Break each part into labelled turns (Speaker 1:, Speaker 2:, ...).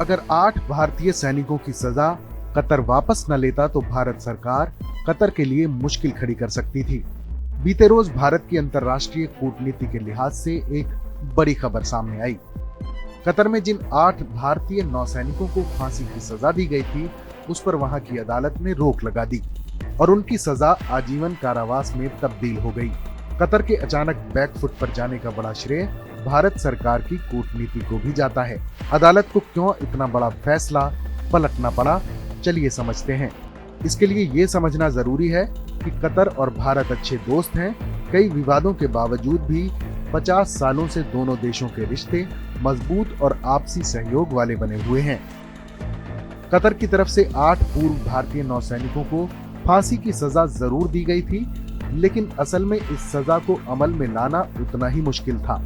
Speaker 1: अगर 8 भारतीय सैनिकों की सजा कतर वापस न लेता तो भारत सरकार कतर के लिए मुश्किल खड़ी कर सकती थी। बीते रोज भारत की अंतर्राष्ट्रीय कूटनीति के लिहाज से एक बड़ी खबर सामने आई। कतर में जिन 8 भारतीय नौसैनिकों को फांसी की सजा दी गई थी, उस पर वहां की अदालत ने रोक लगा दी और उनकी सजा आजीवन कारावास में तब्दील हो गई। कतर के अचानक बैकफुट पर जाने का बड़ा श्रेय भारत सरकार की कूटनीति को भी जाता है। अदालत को क्यों इतना बड़ा फैसला पलटना पड़ा, चलिए समझते हैं। इसके लिए ये समझना जरूरी है कि कतर और भारत अच्छे दोस्त हैं। कई विवादों के बावजूद भी 50 सालों से दोनों देशों के रिश्ते मजबूत और आपसी सहयोग वाले बने हुए हैं। कतर की तरफ से 8 पूर्व भारतीय नौसैनिकों को फांसी की सजा जरूर दी गई थी, लेकिन असल में इस सजा को अमल में लाना उतना ही मुश्किल था।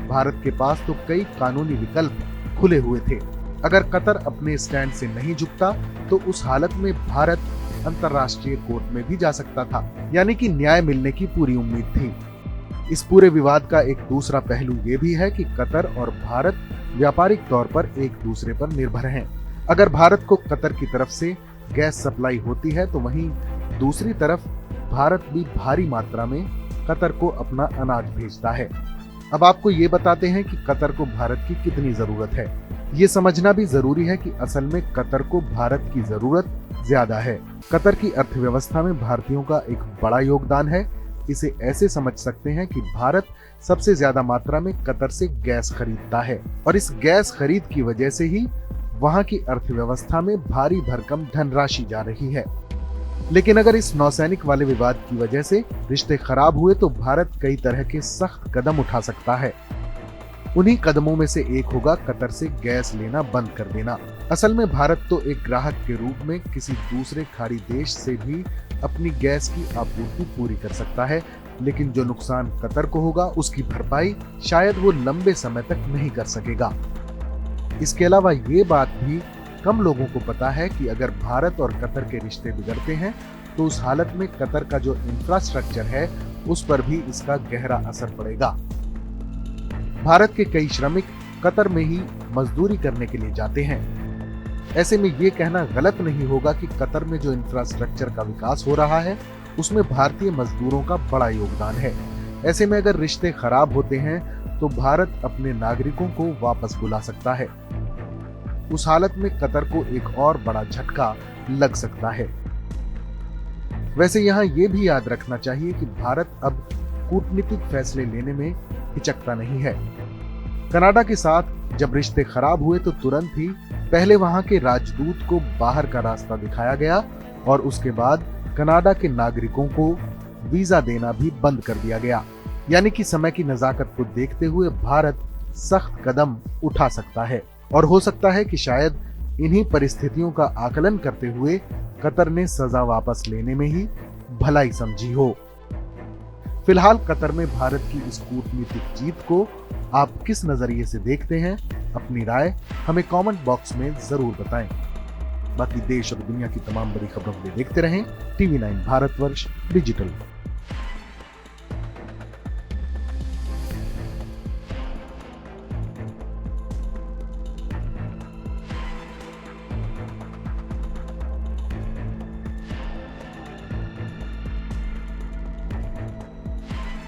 Speaker 1: भारत के पास तो कई कानूनी विकल्प खुले हुए थे। अगर कतर अपने स्टैंड से नहीं झुकता तो उस हालत में भारत अंतर्राष्ट्रीय कोर्ट में भी जा सकता था, यानी कि न्याय मिलने की पूरी उम्मीद थी। इस पूरे विवाद का एक दूसरा पहलू ये भी है कि कतर और भारत व्यापारिक तौर पर एक दूसरे पर निर्भर हैं। अगर भारत को कतर की तरफ से गैस सप्लाई होती है तो वहीं दूसरी तरफ भारत भी भारी मात्रा में कतर को अपना अनाज भेजता है। अब आपको ये बताते हैं कि कतर को भारत की कितनी जरूरत है। ये समझना भी जरूरी है कि असल में कतर को भारत की जरूरत ज्यादा है। कतर की अर्थव्यवस्था में भारतीयों का एक बड़ा योगदान है। इसे ऐसे समझ सकते हैं कि भारत सबसे ज्यादा मात्रा में कतर से गैस खरीदता है और इस गैस खरीद की वजह से ही वहां की अर्थव्यवस्था में भारी भरकम धनराशि जा रही है। लेकिन अगर इस नौसैनिक वाले विवाद की वजह से रिश्ते खराब हुए तो भारत कई तरह के सख्त कदम उठा सकता है। उन्हीं कदमों में से एक होगा कतर से गैस लेना बंद कर देना। असल में भारत तो एक ग्राहक के रूप में किसी दूसरे खाड़ी देश से भी अपनी गैस की आपूर्ति पूरी कर सकता है, लेकिन जो नुकसान कतर को होगा उसकी भरपाई शायद वो लंबे समय तक नहीं कर सकेगा। इसके अलावा ये बात भी कम लोगों को पता है कि अगर भारत और कतर के रिश्ते बिगड़ते हैं तो उस हालत में कतर का जो इंफ्रास्ट्रक्चर है उस पर भी इसका गहरा असर पड़ेगा। भारत के कई श्रमिक कतर में ही मजदूरी करने के लिए जाते हैं। ऐसे में ये कहना गलत नहीं होगा कि कतर में जो इंफ्रास्ट्रक्चर का विकास हो रहा है उसमें भारतीय मजदूरों का बड़ा योगदान है। ऐसे में अगर रिश्ते खराब होते हैं तो भारत अपने नागरिकों को वापस बुला सकता है। उस हालत में कतर को एक और बड़ा झटका लग सकता है। वैसे यहाँ ये भी याद रखना चाहिए कि भारत अब कूटनीतिक फैसले लेने में हिचकता नहीं है। कनाडा के साथ जब रिश्ते खराब हुए तो तुरंत ही पहले वहां के राजदूत को बाहर का रास्ता दिखाया गया और उसके बाद कनाडा के नागरिकों को वीजा देना भी बंद कर दिया गया। यानी कि समय की नजाकत को देखते हुए भारत सख्त कदम उठा सकता है और हो सकता है कि शायद इन्हीं परिस्थितियों का आकलन करते हुए कतर ने सजा वापस लेने में ही भलाई समझी हो। फिलहाल कतर में भारत की इस कूटनीतिक जीत को आप किस नजरिए से देखते हैं? अपनी राय हमें कमेंट बॉक्स में जरूर बताएं। बाकी देश और दुनिया की तमाम बड़ी खबरों को देखते रहें टीवी 9 भारतवर्ष डिजिटल।